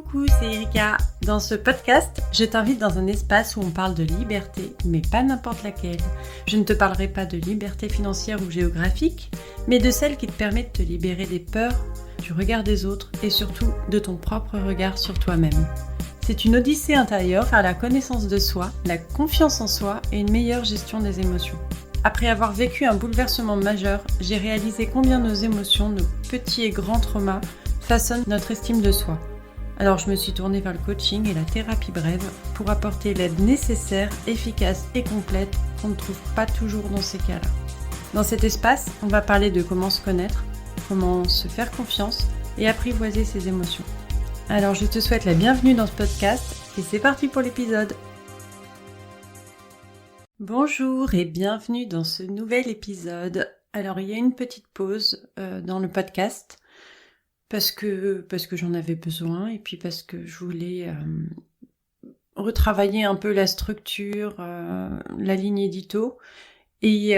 Coucou, c'est Erika. Dans ce podcast, je t'invite dans un espace où on parle de liberté, mais pas n'importe laquelle. Je ne te parlerai pas de liberté financière ou géographique, mais de celle qui te permet de te libérer des peurs, du regard des autres et surtout de ton propre regard sur toi-même. C'est une odyssée intérieure vers la connaissance de soi, la confiance en soi et une meilleure gestion des émotions. Après avoir vécu un bouleversement majeur, j'ai réalisé combien nos émotions, nos petits et grands traumas, façonnent notre estime de soi. Alors je me suis tournée vers le coaching et la thérapie brève pour apporter l'aide nécessaire, efficace et complète qu'on ne trouve pas toujours dans ces cas-là. Dans cet espace, on va parler de comment se connaître, comment se faire confiance et apprivoiser ses émotions. Alors je te souhaite la bienvenue dans ce podcast et c'est parti pour l'épisode. Bonjour et bienvenue dans ce nouvel épisode. Alors il y a une petite pause dans le podcast parce que j'en avais besoin et puis parce que je voulais retravailler un peu la structure, la ligne édito et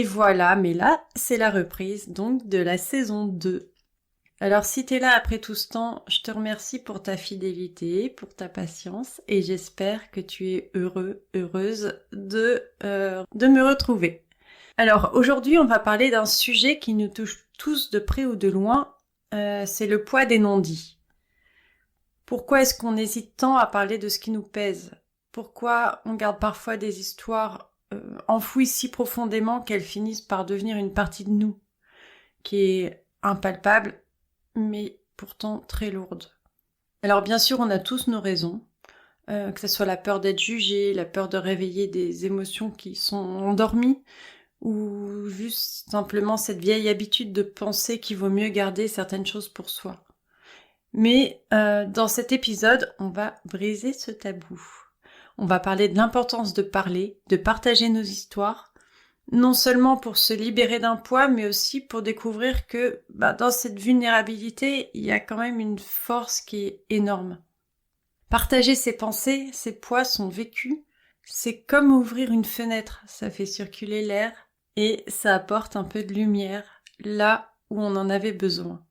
voilà, mais là c'est la reprise donc de la saison 2. Alors si t'es là après tout ce temps, je te remercie pour ta fidélité, pour ta patience et j'espère que tu es heureuse de me retrouver. Alors aujourd'hui on va parler d'un sujet qui nous touche tous de près ou de loin, c'est le poids des non-dits. Pourquoi est-ce qu'on hésite tant à parler de ce qui nous pèse ? Pourquoi on garde parfois des histoires enfouies si profondément qu'elles finissent par devenir une partie de nous, qui est impalpable, mais pourtant très lourde. Alors bien sûr, on a tous nos raisons, que ce soit la peur d'être jugé, la peur de réveiller des émotions qui sont endormies, ou juste simplement cette vieille habitude de penser qu'il vaut mieux garder certaines choses pour soi. Mais dans cet épisode, on va briser ce tabou. On va parler de l'importance de parler, de partager nos histoires, non seulement pour se libérer d'un poids, mais aussi pour découvrir que dans cette vulnérabilité, il y a quand même une force qui est énorme. Partager ses pensées, ses poids, son vécu, c'est comme ouvrir une fenêtre. Ça fait circuler l'air et ça apporte un peu de lumière là où on en avait besoin.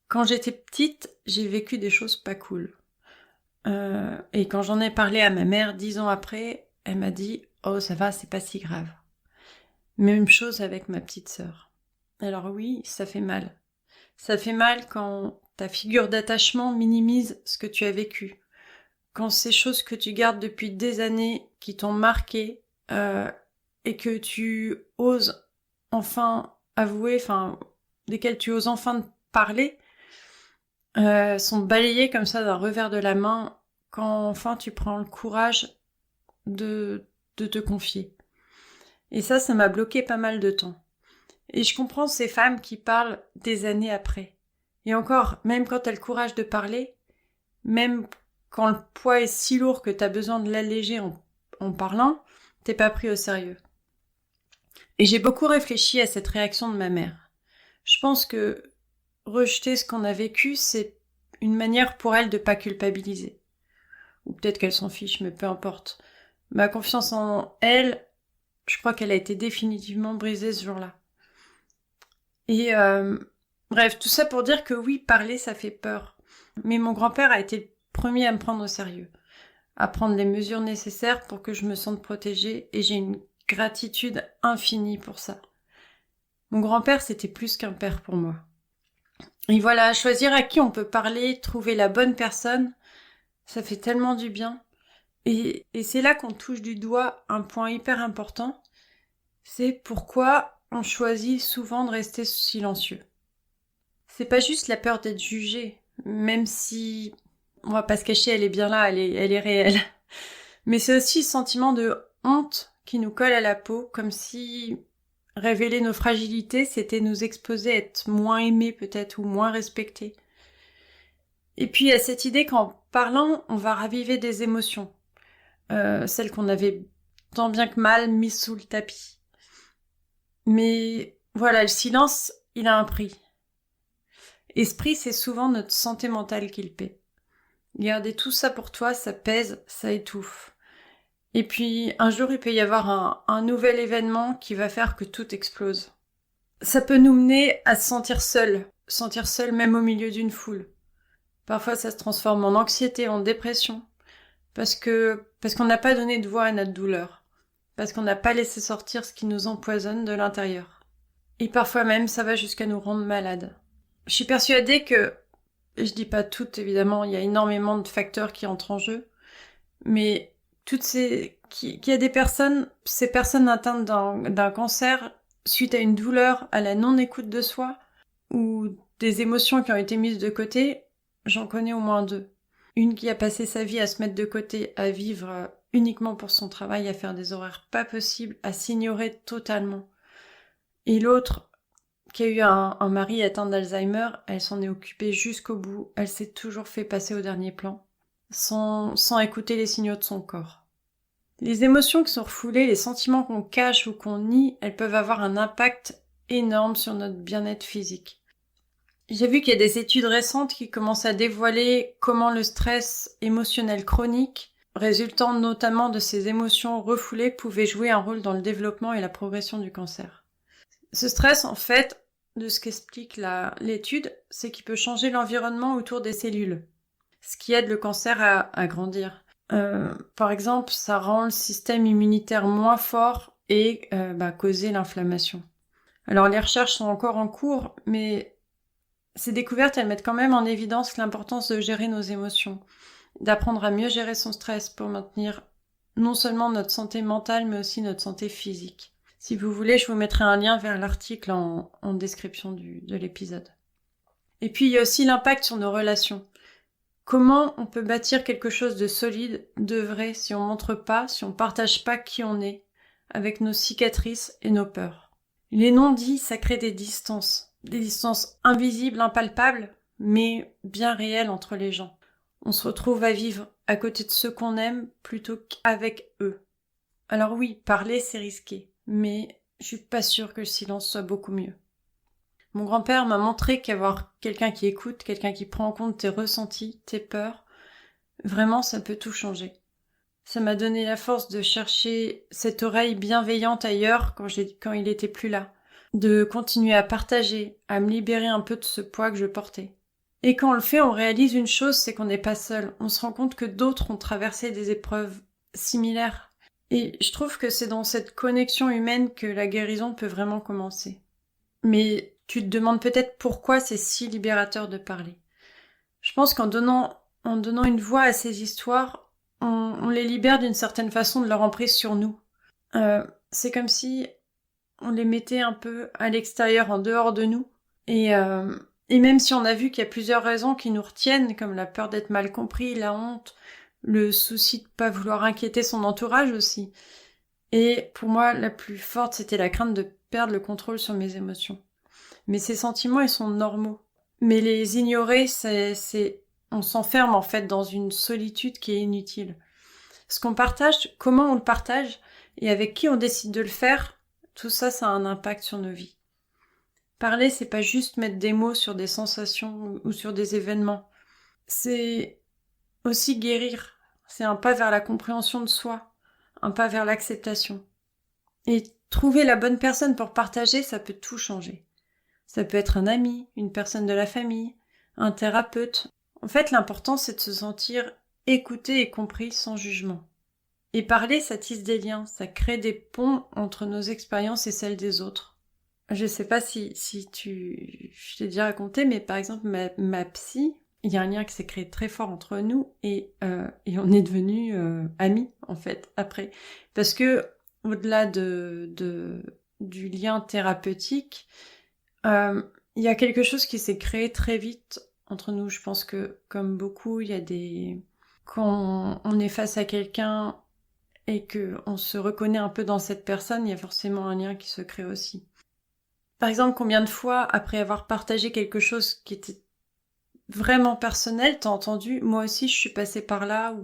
Quand j'étais petite, j'ai vécu des choses pas cool. Et quand j'en ai parlé à ma mère 10 ans après, elle m'a dit « Oh, ça va, c'est pas si grave ». Même chose avec ma petite sœur. Alors oui, ça fait mal. Ça fait mal quand ta figure d'attachement minimise ce que tu as vécu. Quand ces choses que tu gardes depuis des années, qui t'ont marqué, et que tu oses enfin avouer, desquelles tu oses enfin parler, sont balayées comme ça d'un revers de la main quand enfin tu prends le courage de te confier. Et ça m'a bloqué pas mal de temps. Et je comprends ces femmes qui parlent des années après. Et encore, même quand elles le courage de parler, même quand le poids est si lourd que t'as besoin de l'alléger en parlant, t'es pas pris au sérieux. Et j'ai beaucoup réfléchi à cette réaction de ma mère. Je pense que rejeter ce qu'on a vécu, c'est une manière pour elle de pas culpabiliser. Ou peut-être qu'elle s'en fiche, mais peu importe. Ma confiance en elle, je crois qu'elle a été définitivement brisée ce jour-là. Et bref, tout ça pour dire que oui, parler, ça fait peur. Mais mon grand-père a été le premier à me prendre au sérieux, à prendre les mesures nécessaires pour que je me sente protégée, et j'ai une gratitude infinie pour ça. Mon grand-père, c'était plus qu'un père pour moi. Et voilà, choisir à qui on peut parler, trouver la bonne personne, ça fait tellement du bien. Et c'est là qu'on touche du doigt un point hyper important, c'est pourquoi on choisit souvent de rester silencieux. C'est pas juste la peur d'être jugé, même si, on va pas se cacher, elle est bien là, elle est réelle. Mais c'est aussi le sentiment de honte qui nous colle à la peau, comme si révéler nos fragilités, c'était nous exposer à être moins aimés peut-être, ou moins respectés. Et puis il y a cette idée qu'en parlant, on va raviver des émotions, celles qu'on avait tant bien que mal mises sous le tapis. Mais voilà, le silence, il a un prix. Et ce prix, c'est souvent notre santé mentale qui le paie. Garder tout ça pour toi, ça pèse, ça étouffe. Et puis, un jour, il peut y avoir un nouvel événement qui va faire que tout explose. Ça peut nous mener à se sentir seul même au milieu d'une foule. Parfois, ça se transforme en anxiété, en dépression, parce qu'on n'a pas donné de voix à notre douleur, parce qu'on n'a pas laissé sortir ce qui nous empoisonne de l'intérieur. Et parfois même, ça va jusqu'à nous rendre malades. Je suis persuadée que, je dis pas toutes évidemment, il y a énormément de facteurs qui entrent en jeu, mais qu'il y a des personnes, ces personnes atteintes d'un cancer suite à une douleur, à la non-écoute de soi, ou des émotions qui ont été mises de côté, j'en connais au moins 2. Une qui a passé sa vie à se mettre de côté, à vivre uniquement pour son travail, à faire des horaires pas possibles, à s'ignorer totalement. Et l'autre qui a eu un mari atteint d'Alzheimer, elle s'en est occupée jusqu'au bout, elle s'est toujours fait passer au dernier plan, sans écouter les signaux de son corps. Les émotions qui sont refoulées, les sentiments qu'on cache ou qu'on nie, elles peuvent avoir un impact énorme sur notre bien-être physique. J'ai vu qu'il y a des études récentes qui commencent à dévoiler comment le stress émotionnel chronique, résultant notamment de ces émotions refoulées, pouvait jouer un rôle dans le développement et la progression du cancer. Ce stress, en fait, de ce qu'explique l'étude, c'est qu'il peut changer l'environnement autour des cellules, ce qui aide le cancer à grandir. Par exemple, ça rend le système immunitaire moins fort et causer l'inflammation. Alors les recherches sont encore en cours, mais ces découvertes, elles mettent quand même en évidence l'importance de gérer nos émotions, d'apprendre à mieux gérer son stress pour maintenir non seulement notre santé mentale, mais aussi notre santé physique. Si vous voulez, je vous mettrai un lien vers l'article en description de l'épisode. Et puis, il y a aussi l'impact sur nos relations. Comment on peut bâtir quelque chose de solide, de vrai, si on montre pas, si on partage pas qui on est, avec nos cicatrices et nos peurs. Les non-dits, ça crée des distances invisibles, impalpables, mais bien réelles entre les gens. On se retrouve à vivre à côté de ceux qu'on aime plutôt qu'avec eux. Alors oui, parler c'est risqué, mais je suis pas sûre que le silence soit beaucoup mieux. Mon grand-père m'a montré qu'avoir quelqu'un qui écoute, quelqu'un qui prend en compte tes ressentis, tes peurs, vraiment ça peut tout changer. Ça m'a donné la force de chercher cette oreille bienveillante ailleurs quand il était plus là. De continuer à partager, à me libérer un peu de ce poids que je portais. Et quand on le fait, on réalise une chose, c'est qu'on n'est pas seul. On se rend compte que d'autres ont traversé des épreuves similaires. Et je trouve que c'est dans cette connexion humaine que la guérison peut vraiment commencer. Mais tu te demandes peut-être pourquoi c'est si libérateur de parler. Je pense qu'en donnant une voix à ces histoires, on les libère d'une certaine façon de leur emprise sur nous. C'est comme si on les mettait un peu à l'extérieur, en dehors de nous. Et même si on a vu qu'il y a plusieurs raisons qui nous retiennent, comme la peur d'être mal compris, la honte, le souci de pas vouloir inquiéter son entourage aussi. Et pour moi, la plus forte, c'était la crainte de perdre le contrôle sur mes émotions. Mais ces sentiments, ils sont normaux. Mais les ignorer, on s'enferme en fait dans une solitude qui est inutile. Ce qu'on partage, comment on le partage, et avec qui on décide de le faire, tout ça, ça a un impact sur nos vies. Parler, c'est pas juste mettre des mots sur des sensations ou sur des événements. C'est aussi guérir. C'est un pas vers la compréhension de soi, un pas vers l'acceptation. Et trouver la bonne personne pour partager, ça peut tout changer. Ça peut être un ami, une personne de la famille, un thérapeute. En fait, l'important, c'est de se sentir écouté et compris sans jugement. Et parler, ça tisse des liens, ça crée des ponts entre nos expériences et celles des autres. Je sais pas si je t'ai déjà raconté, mais par exemple, ma psy, il y a un lien qui s'est créé très fort entre nous et on est devenus amis, en fait, après. Parce que, au-delà du lien thérapeutique, il y a quelque chose qui s'est créé très vite entre nous. Je pense que, comme beaucoup, il y a quand on est face à quelqu'un et qu'on se reconnaît un peu dans cette personne, il y a forcément un lien qui se crée aussi. Par exemple, combien de fois, après avoir partagé quelque chose qui était vraiment personnel, t'as entendu, moi aussi je suis passée par là,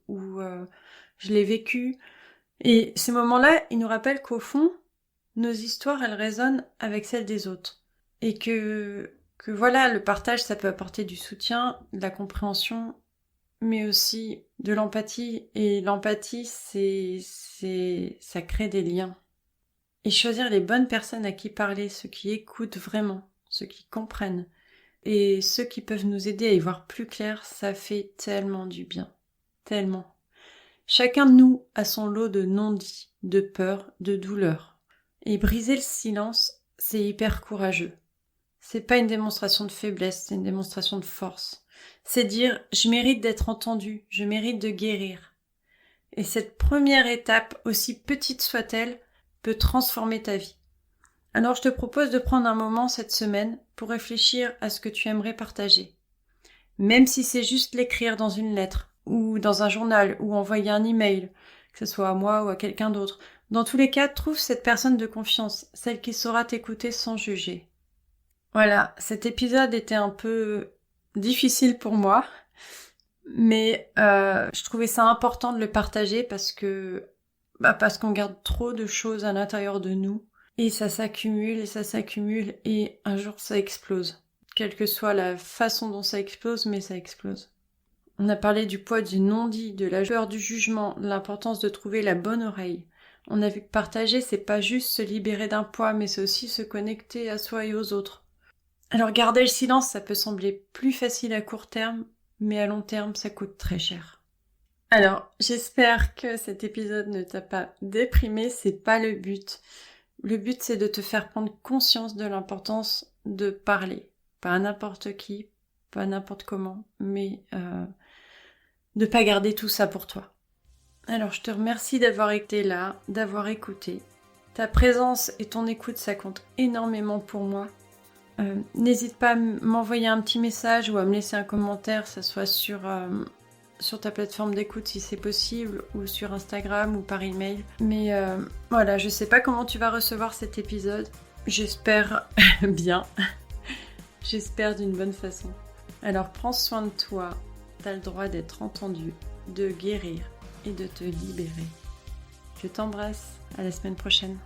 ou je l'ai vécu. Et ces moments-là, ils nous rappellent qu'au fond, nos histoires, elles résonnent avec celles des autres. Et que voilà, le partage, ça peut apporter du soutien, de la compréhension, mais aussi de l'empathie. Et l'empathie, ça crée des liens. Et choisir les bonnes personnes à qui parler, ceux qui écoutent vraiment, ceux qui comprennent, Et ceux qui peuvent nous aider à y voir plus clair, ça fait tellement du bien. Tellement. Chacun de nous a son lot de non-dits, de peurs, de douleurs. Et briser le silence, c'est hyper courageux. C'est pas une démonstration de faiblesse, c'est une démonstration de force. C'est dire, je mérite d'être entendu, je mérite de guérir. Et cette première étape, aussi petite soit-elle, peut transformer ta vie. Alors je te propose de prendre un moment cette semaine pour réfléchir à ce que tu aimerais partager. Même si c'est juste l'écrire dans une lettre, ou dans un journal, ou envoyer un email, que ce soit à moi ou à quelqu'un d'autre. Dans tous les cas, trouve cette personne de confiance, celle qui saura t'écouter sans juger. Voilà, cet épisode était un peu difficile pour moi, mais je trouvais ça important de le partager parce qu'on garde trop de choses à l'intérieur de nous. Et ça s'accumule, et un jour ça explose. Quelle que soit la façon dont ça explose, mais ça explose. On a parlé du poids du non-dit, de la peur du jugement, de l'importance de trouver la bonne oreille. On a vu que partager, c'est pas juste se libérer d'un poids, mais c'est aussi se connecter à soi et aux autres. Alors garder le silence, ça peut sembler plus facile à court terme, mais à long terme, ça coûte très cher. Alors, j'espère que cet épisode ne t'a pas déprimé, c'est pas le but. Le but, c'est de te faire prendre conscience de l'importance de parler. Pas à n'importe qui, pas n'importe comment, mais de pas garder tout ça pour toi. Alors, je te remercie d'avoir été là, d'avoir écouté. Ta présence et ton écoute, ça compte énormément pour moi. N'hésite pas à m'envoyer un petit message ou à me laisser un commentaire, que ce soit sur ta plateforme d'écoute si c'est possible, ou sur Instagram ou par email. Mais voilà, je sais pas comment tu vas recevoir cet épisode. J'espère bien. J'espère d'une bonne façon. Alors prends soin de toi. T'as le droit d'être entendu, de guérir et de te libérer. Je t'embrasse. À la semaine prochaine.